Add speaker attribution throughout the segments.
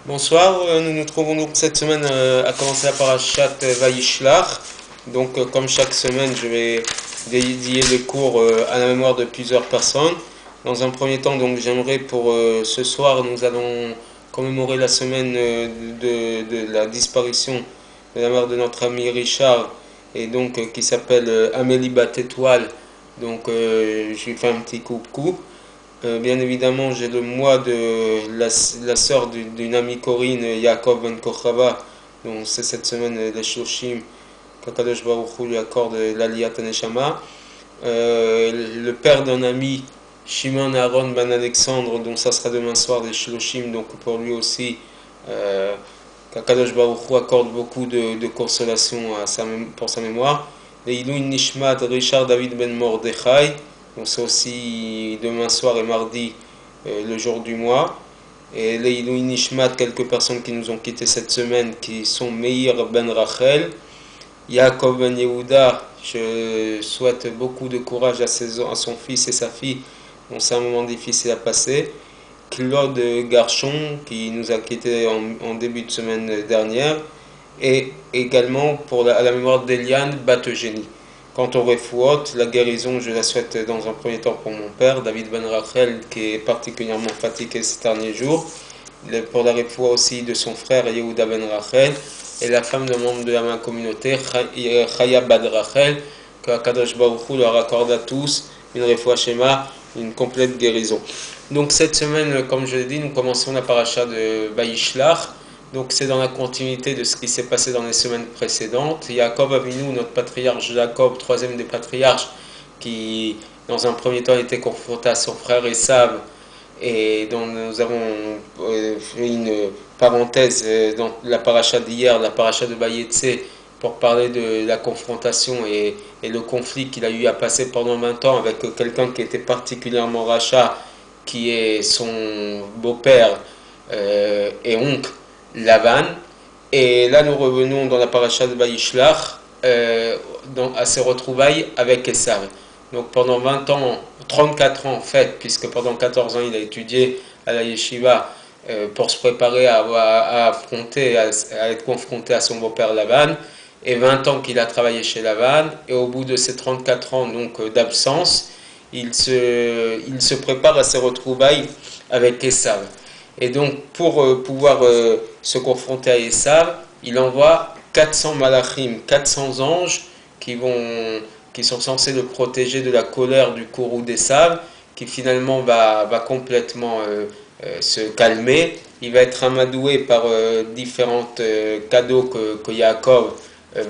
Speaker 1: Bonsoir, nous nous trouvons donc cette semaine à commencer la parashat Vayishlach. Donc comme chaque semaine, je vais dédier le cours à la mémoire de plusieurs personnes. Dans un premier temps, donc j'aimerais pour ce soir, nous allons commémorer la semaine de la disparition de la mère de notre ami Richard, et donc qui s'appelle Amélie Bat-Étoile. Donc je lui fais un petit coucou. Bien évidemment, j'ai le mois de la sœur d'une amie Corinne, Yaakov Ben Kochava, donc c'est cette semaine les Shoshim, qu'Akadosh Baruch Hu lui accorde l'Aliyat Neshama. Le père d'un ami, Shimon Aaron Ben Alexandre, donc ça sera demain soir les Shloshim, donc pour lui aussi, qu'Akadosh Baruch Hu accorde beaucoup de consolation pour sa mémoire. Les Ilouin Nishmat, Richard David Ben Mordechai. Donc c'est aussi demain soir et mardi, le jour du mois. Et les Ilouin Nishmat, quelques personnes qui nous ont quittés cette semaine, qui sont Meir Ben Rachel, Yaakov Ben Yehuda. Je souhaite beaucoup de courage à son fils et sa fille. Bon, c'est un moment difficile à passer. Claude Garchon, qui nous a quittés en début de semaine dernière. Et également à la mémoire d'Eliane Bat-Eugénie. Quant au refouot, la guérison, je la souhaite dans un premier temps pour mon père, David Ben Rachel, qui est particulièrement fatigué ces derniers jours. Pour la refouot aussi de son frère, Yehuda Ben Rachel, et la femme d'un membre de la communauté, Chaya Bad Rachel, que Kadosh Baruch Hu leur accorde à tous une refouot Shema, une complète guérison. Donc cette semaine, comme je l'ai dit, nous commençons la paracha de Vayishlach. Donc c'est dans la continuité de ce qui s'est passé dans les semaines précédentes. Yaakov Avinu, notre patriarche Jacob, troisième des patriarches, qui dans un premier temps était confronté à son frère Esav, et dont nous avons fait une parenthèse dans la paracha d'hier, la paracha de Bayetse, pour parler de la confrontation et le conflit qu'il a eu à passer pendant 20 ans avec quelqu'un qui était particulièrement rachat, qui est son beau-père et oncle, Lavan. Et là, nous revenons dans la paracha de Vayishlach, à ses retrouvailles avec Esav. Donc pendant 20 ans, 34 ans en fait, puisque pendant 14 ans il a étudié à la yeshiva pour se préparer à affronter, à être confronté à son beau-père Lavan, et 20 ans qu'il a travaillé chez Lavan, et au bout de ces 34 ans donc d'absence, il se prépare à ses retrouvailles avec Esav. Et donc, pour pouvoir se confronter à Esav, il envoie 400 malachim, 400 anges qui sont censés le protéger de la colère du courroux d'Esav, qui finalement va complètement se calmer. Il va être amadoué par différents cadeaux que Yaakov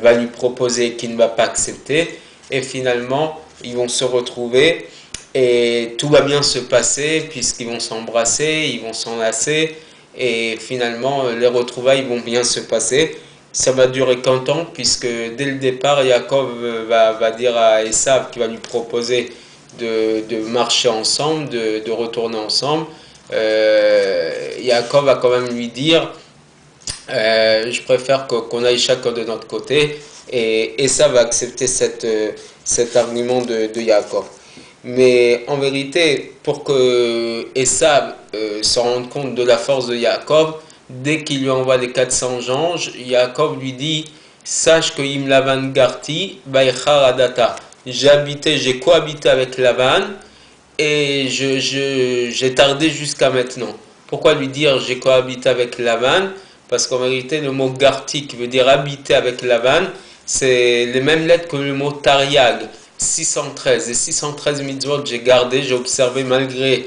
Speaker 1: va lui proposer et qu'il ne va pas accepter. Et finalement, ils vont se retrouver et tout va bien se passer puisqu'ils vont s'embrasser, ils vont s'enlacer, et finalement les retrouvailles vont bien se passer. Ça va durer qu'un temps, puisque dès le départ, Yaakov va dire à Esav qu'il va lui proposer de marcher ensemble, de retourner ensemble. Yaakov va quand même lui dire je préfère qu'on aille chacun de notre côté, et Esav va accepter cet argument de Yaakov. Mais en vérité, pour que Esav se rende compte de la force de Yaakov, dès qu'il lui envoie les 400 anges, Yaakov lui dit sache que Im Lavan Garti, Baïchar Adata. J'ai cohabité avec Lavan et j'ai tardé jusqu'à maintenant. Pourquoi lui dire j'ai cohabité avec Lavan? Parce qu'en vérité, le mot Garti, qui veut dire habiter avec Lavan, c'est les mêmes lettres que le mot Tariag. 613 et 613 mitzvot j'ai gardé, j'ai observé malgré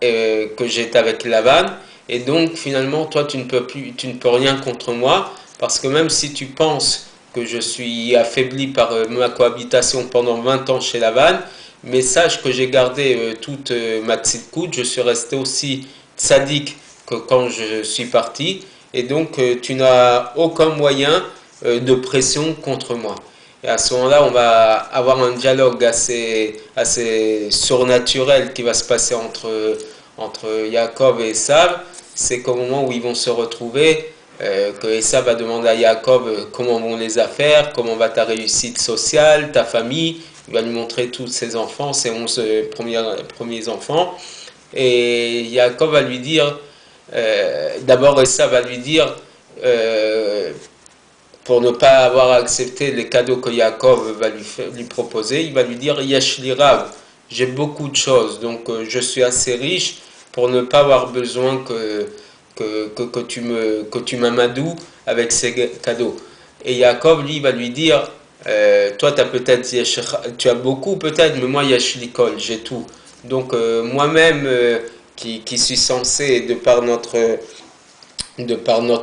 Speaker 1: que j'étais avec Lavan, et donc finalement toi tu ne peux rien contre moi, parce que même si tu penses que je suis affaibli par ma cohabitation pendant 20 ans chez Lavan, mais sache que j'ai gardé toute ma tzidkout, je suis resté aussi tzaddik que quand je suis parti, et donc tu n'as aucun moyen de pression contre moi. Et à ce moment-là, on va avoir un dialogue assez surnaturel qui va se passer entre Yaakov et Esav. C'est qu'au moment où ils vont se retrouver, que Esav va demander à Yaakov comment vont les affaires, comment va ta réussite sociale, ta famille. Il va lui montrer tous ses enfants, ses 11 premiers enfants. Et Yaakov va lui dire d'abord Esav va lui dire, pour ne pas avoir accepté les cadeaux que Yaakov va lui proposer, il va lui dire Yesh li rav, j'ai beaucoup de choses, donc je suis assez riche pour ne pas avoir besoin que tu m'amadoues avec ces cadeaux. Et Yaakov, lui, va lui dire toi, tu as beaucoup peut-être, mais moi, Yesh li kol, j'ai tout. Donc, moi-même, qui suis censé, de par notre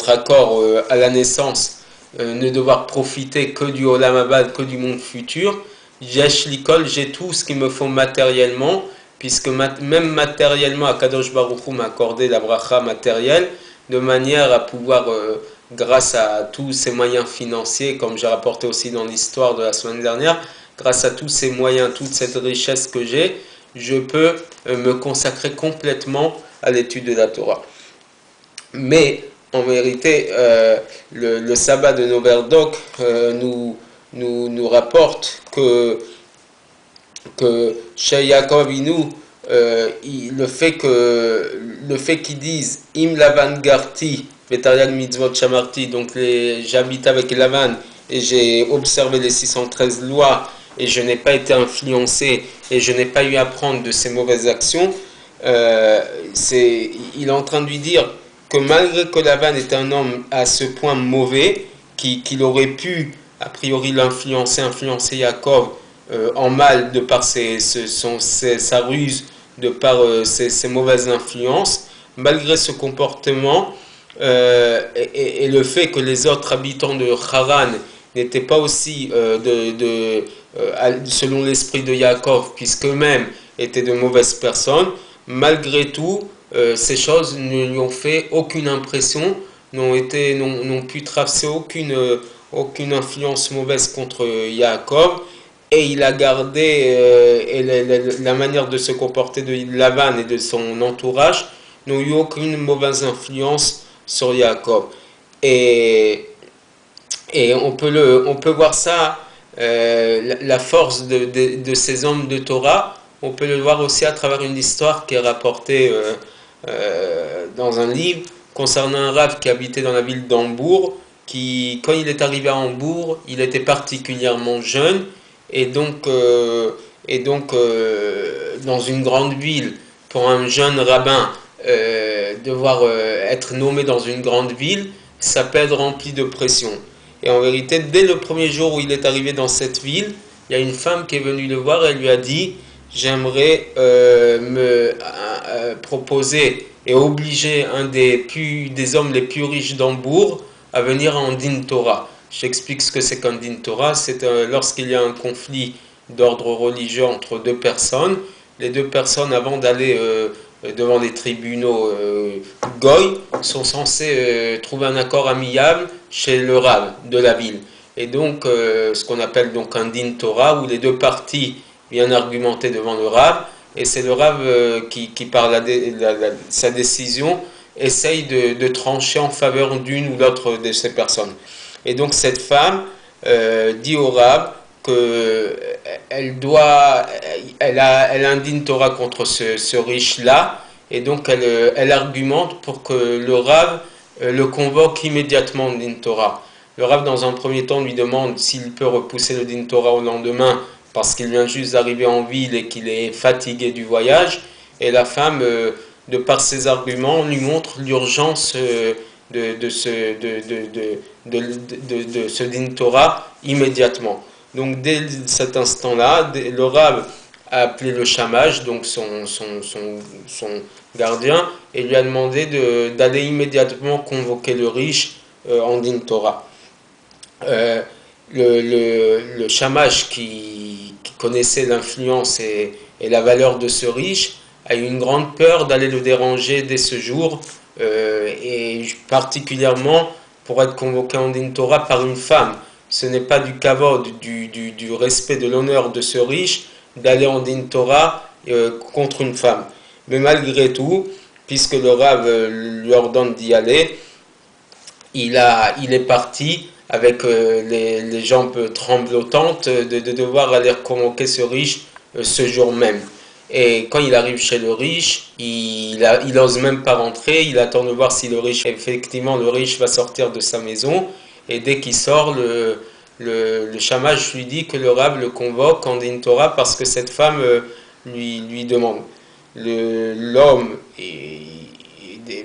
Speaker 1: accord à la naissance, ne devoir profiter que du Olam Haba, que du monde futur, Yesh li kol, j'ai tout ce qu'il me faut matériellement, puisque même matériellement, Akadosh Baruch Hu m'a accordé la bracha matérielle, de manière à pouvoir, grâce à tous ces moyens financiers, comme j'ai rapporté aussi dans l'histoire de la semaine dernière, grâce à tous ces moyens, toute cette richesse que j'ai, je peux me consacrer complètement à l'étude de la Torah. Mais en vérité, le sabbat de Noverdoc nous rapporte que chez Yaakov Inu, le fait qu'ils disent Im Lavan Garti, Vetariag Mitzvot Shamarti, donc j'habite avec Lavan et j'ai observé les 613 lois et je n'ai pas été influencé et je n'ai pas eu à apprendre de ces mauvaises actions, il est en train de lui dire que malgré que Lavan est un homme à ce point mauvais, qu'il aurait pu a priori influencer Yaakov en mal de par sa ruse, de par ses mauvaises influences, malgré ce comportement et le fait que les autres habitants de Haran n'étaient pas aussi selon l'esprit de Yaakov, puisqu'eux-mêmes étaient de mauvaises personnes, malgré tout, ces choses ne lui ont fait aucune impression, n'ont pu tracer aucune influence mauvaise contre Yaakov, et il a gardé la manière de se comporter de Lavan et de son entourage n'ont eu aucune mauvaise influence sur Yaakov. Et on peut voir ça, la force de ces hommes de Torah, on peut le voir aussi à travers une histoire qui est rapportée dans un livre concernant un rav qui habitait dans la ville d'Hambourg, qui, quand il est arrivé à Hambourg, il était particulièrement jeune, et donc dans une grande ville, pour un jeune rabbin, devoir être nommé dans une grande ville, ça peut être rempli de pression. Et en vérité, dès le premier jour où il est arrivé dans cette ville, il y a une femme qui est venue le voir et elle lui a dit j'aimerais me proposer et obliger un des hommes les plus riches d'Hambourg à venir en Din Torah. J'explique ce que c'est qu'un Din Torah. C'est lorsqu'il y a un conflit d'ordre religieux entre deux personnes. Les deux personnes, avant d'aller devant les tribunaux Goy, sont censées trouver un accord amiable chez le Rav de la ville. Et donc, ce qu'on appelle donc un Din Torah, où les deux parties viennent argumenter devant le Rav, et c'est le Rav qui par sa décision, essaye de trancher en faveur d'une ou l'autre de ces personnes. Et donc cette femme dit au Rav qu'elle a un Din Torah contre ce riche-là, et donc elle argumente pour que le Rav le convoque immédiatement au Din Torah. Le Rav, dans un premier temps, lui demande s'il peut repousser le Din Torah au lendemain, parce qu'il vient juste d'arriver en ville et qu'il est fatigué du voyage. Et la femme, de par ses arguments, lui montre l'urgence de ce Din Torah immédiatement. Donc dès cet instant-là, le Rav a appelé le Shamash, donc son gardien, et lui a demandé d'aller immédiatement convoquer le riche en Din Torah. Le Shamash qui connaissait l'influence et la valeur de ce riche a eu une grande peur d'aller le déranger dès ce jour, et particulièrement pour être convoqué en Din Torah par une femme. Ce n'est pas du kavod, du respect, de l'honneur de ce riche d'aller en Din Torah contre une femme. Mais malgré tout, puisque le Rav lui ordonne d'y aller, il est parti avec les jambes tremblotantes de devoir aller convoquer ce riche ce jour même. Et quand il arrive chez le riche, il ose même pas rentrer, il attend de voir si le riche, effectivement, le riche va sortir de sa maison. Et dès qu'il sort, le shamash lui dit que le rab le convoque en din Torah parce que cette femme lui demande. L'homme, et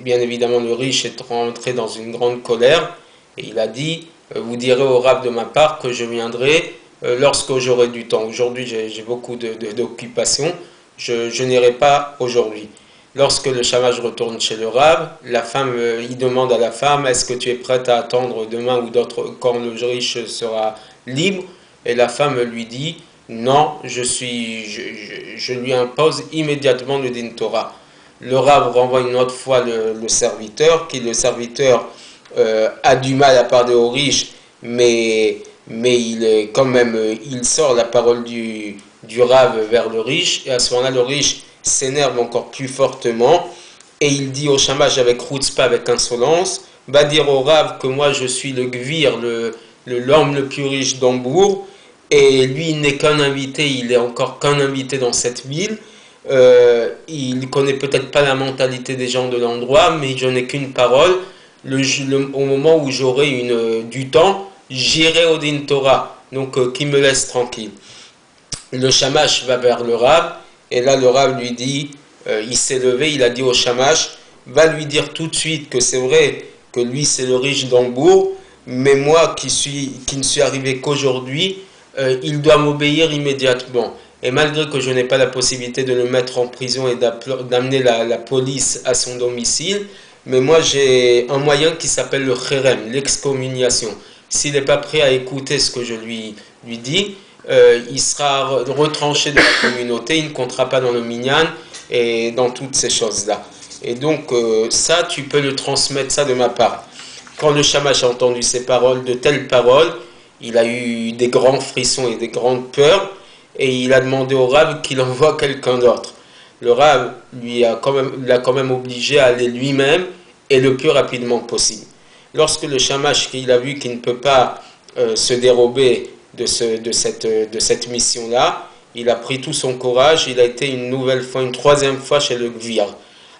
Speaker 1: bien évidemment le riche, est rentré dans une grande colère et il a dit, vous direz au rab de ma part que je viendrai lorsque j'aurai du temps. Aujourd'hui j'ai beaucoup d'occupations, je n'irai pas aujourd'hui. Lorsque le shamash retourne chez le rab, la femme, il demande à la femme, est-ce que tu es prête à attendre demain ou d'autres quand le riche sera libre? Et la femme lui dit, non, je lui impose immédiatement le din Torah. Le rab renvoie une autre fois le serviteur, qui le serviteur a du mal à parler au riche, mais il est quand même, il sort la parole du rab vers le riche, et à ce moment-là, le riche s'énerve encore plus fortement, et il dit au shamash avec chutzpah, avec insolence, va dire au rab que moi je suis le gvir, l'homme le plus riche d'Hambourg, et lui il n'est qu'un invité, il est encore qu'un invité dans cette ville. Il ne connaît peut-être pas la mentalité des gens de l'endroit, mais je n'ai qu'une parole. Au moment où j'aurai du temps, j'irai au din Torah, donc qu'il me laisse tranquille. Le shamash va vers le rab, et là le rab lui dit, il s'est levé, il a dit au shamash, va lui dire tout de suite que c'est vrai que lui c'est le riche d'Hambourg, mais moi qui ne suis arrivé qu'aujourd'hui, il doit m'obéir immédiatement. Et malgré que je n'ai pas la possibilité de le mettre en prison et d'amener la police à son domicile, mais moi j'ai un moyen qui s'appelle le cherem, l'excommunication. S'il n'est pas prêt à écouter ce que je lui dis, il sera retranché de la communauté, il ne comptera pas dans le minyan et dans toutes ces choses-là. Et donc ça, tu peux le transmettre ça de ma part. Quand le shamash a entendu ces paroles, de telles paroles, il a eu des grands frissons et des grandes peurs, et il a demandé au rab qu'il envoie quelqu'un d'autre. Le rab l'a quand même obligé à aller lui-même et le plus rapidement possible. Lorsque le shamash, il a vu qu'il ne peut pas se dérober de cette mission-là, il a pris tout son courage, il a été une troisième fois chez le gvir.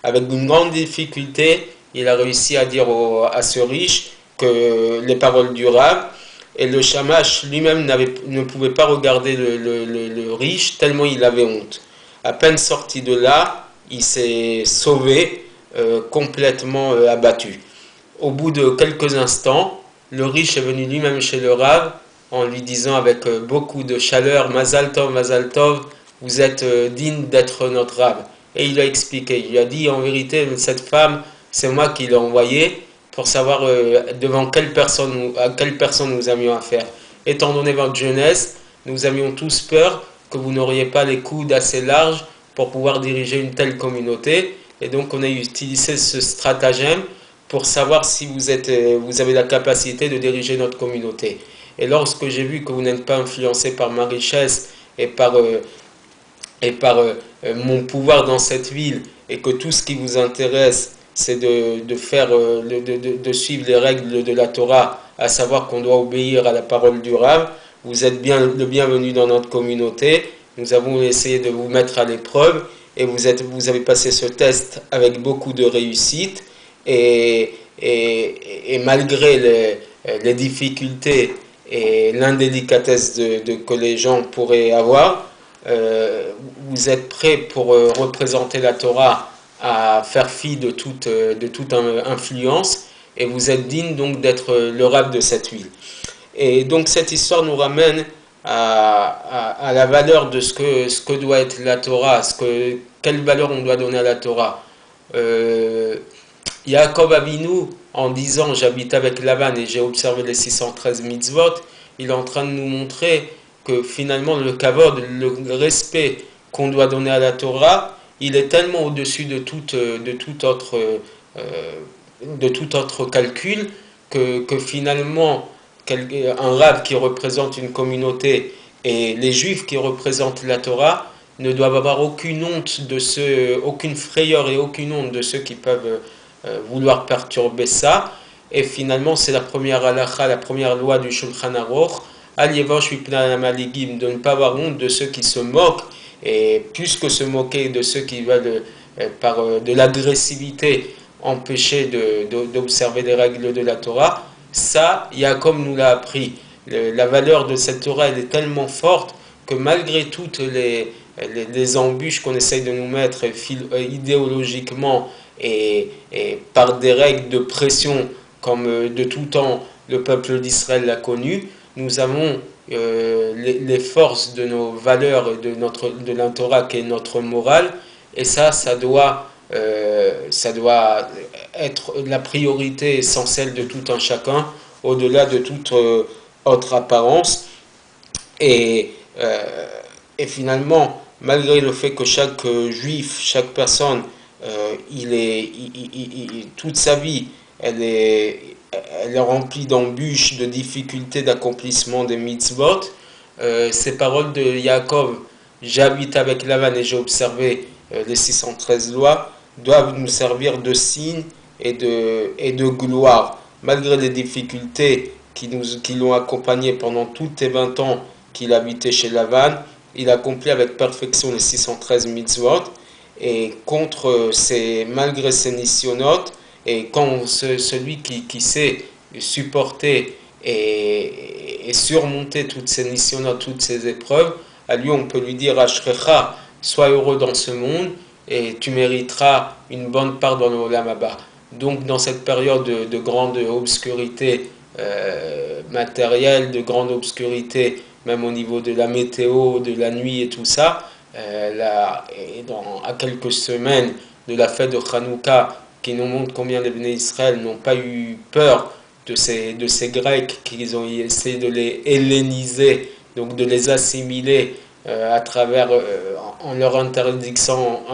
Speaker 1: Avec une grande difficulté, il a réussi à dire à ce riche que les paroles du rab, et le shamash lui-même ne pouvait pas regarder le riche tellement il avait honte. À peine sorti de là, il s'est sauvé, complètement abattu. Au bout de quelques instants, le riche est venu lui-même chez le rab en lui disant avec beaucoup de chaleur, Mazal Tov, vous êtes digne d'être notre rab. Et il a expliqué, il lui a dit en vérité, cette femme, c'est moi qui l'ai envoyée pour savoir devant à quelle personne nous avions affaire. Étant donné votre jeunesse, nous avions tous peur que vous n'auriez pas les coudes assez larges pour pouvoir diriger une telle communauté. Et donc on a utilisé ce stratagème pour savoir si vous avez la capacité de diriger notre communauté. Et lorsque j'ai vu que vous n'êtes pas influencé par ma richesse et par mon pouvoir dans cette ville, et que tout ce qui vous intéresse, c'est de suivre les règles de la Torah, à savoir qu'on doit obéir à la parole du Rav, vous êtes le bienvenu dans notre communauté, nous avons essayé de vous mettre à l'épreuve, et vous avez passé ce test avec beaucoup de réussite, et malgré les difficultés et l'indélicatesse que les gens pourraient avoir, vous êtes prêts pour représenter la Torah à faire fi de toute influence, et vous êtes digne donc d'être le rab de cette ville. Et donc cette histoire nous ramène à la valeur de ce que doit être la Torah, quelle valeur on doit donner à la Torah. Yaakov Avinu, en disant j'habite avec Lavan et j'ai observé les 613 mitzvot, il est en train de nous montrer que finalement le kavod, le respect qu'on doit donner à la Torah, il est tellement au-dessus de tout autre calcul que finalement un rab qui représente une communauté et les juifs qui représentent la Torah ne doivent avoir aucune honte aucune frayeur et aucune honte de ceux qui peuvent vouloir perturber ça. Et finalement c'est la première halakha, la première loi du Shulchan Aruch, de ne pas avoir honte de ceux qui se moquent Et plus que se moquer de ceux qui veulent, par de l'agressivité, empêcher d'observer les règles de la Torah, ça, Yaakov nous l'a appris. La valeur de cette Torah, elle est tellement forte que malgré toutes les embûches qu'on essaye de nous mettre idéologiquement et par des règles de pression comme de tout temps le peuple d'Israël l'a connu, nous avons les forces de nos valeurs et de la Torah qui est notre morale, et ça doit être la priorité essentielle de tout un chacun, au-delà de toute autre apparence. Et, et finalement, malgré le fait que chaque juif, chaque personne, toute sa vie, elle est remplie d'embûches, de difficultés d'accomplissement des mitzvot, ces paroles de Yaakov, j'habite avec Lavan et j'ai observé les 613 lois, doivent nous servir de signe et de gloire. Malgré les difficultés qui l'ont accompagné pendant tous les 20 ans qu'il habitait chez Lavan, il accomplit avec perfection les 613 mitzvot, et malgré ses nisyonotes, et quand celui qui sait supporter et surmonter toutes ces nisyonotes, toutes ces épreuves, à lui on peut lui dire Ashrecha, sois heureux dans ce monde et tu mériteras une bonne part dans le Olam Haba. Donc dans cette période de grande obscurité matérielle, de grande obscurité même au niveau de la météo, de la nuit et tout ça, à quelques semaines de la fête de Hanouka, qui nous montre combien les Bnei Israël n'ont pas eu peur de ces Grecs, qu'ils ont essayé de les helléniser, donc de les assimiler à travers, en leur interdisant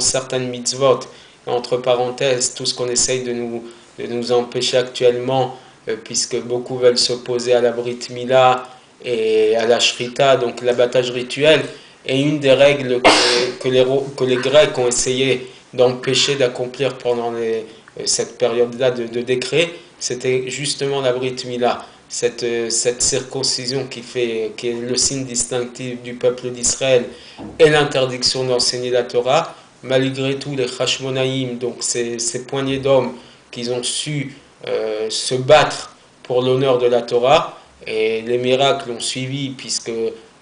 Speaker 1: certaines mitzvot, entre parenthèses, tout ce qu'on essaye de nous empêcher actuellement, puisque beaucoup veulent s'opposer à la Brit Mila et à la Shrita, donc l'abattage rituel, et une des règles que les Grecs ont essayé d'empêcher d'accomplir pendant cette période-là de décret, c'était justement la Brit Mila, cette circoncision qui est le signe distinctif du peuple d'Israël, et l'interdiction d'enseigner la Torah. Malgré tout, les Hashmonaïm, donc ces poignées d'hommes qui ont su se battre pour l'honneur de la Torah, et les miracles ont suivi, puisque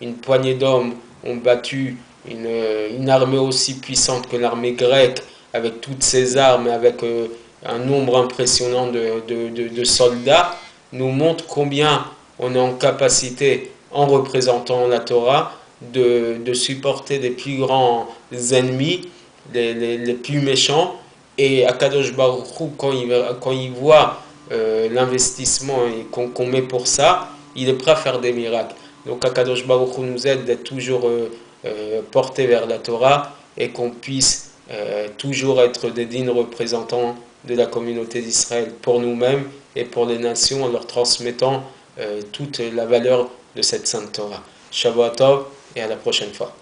Speaker 1: une poignée d'hommes ont battu une armée aussi puissante que l'armée grecque, avec toutes ses armes, avec un nombre impressionnant de soldats, nous montre combien on est en capacité, en représentant la Torah, de supporter des plus grands ennemis, les plus méchants. Et Akadosh Baruch Hu, quand il voit l'investissement qu'on met pour ça, il est prêt à faire des miracles. Donc Akadosh Baruch Hu nous aide d'être toujours portés vers la Torah, et qu'on puisse toujours être des dignes représentants de la communauté d'Israël pour nous-mêmes et pour les nations, en leur transmettant toute la valeur de cette sainte Torah. Shavua Tov, et à la prochaine fois.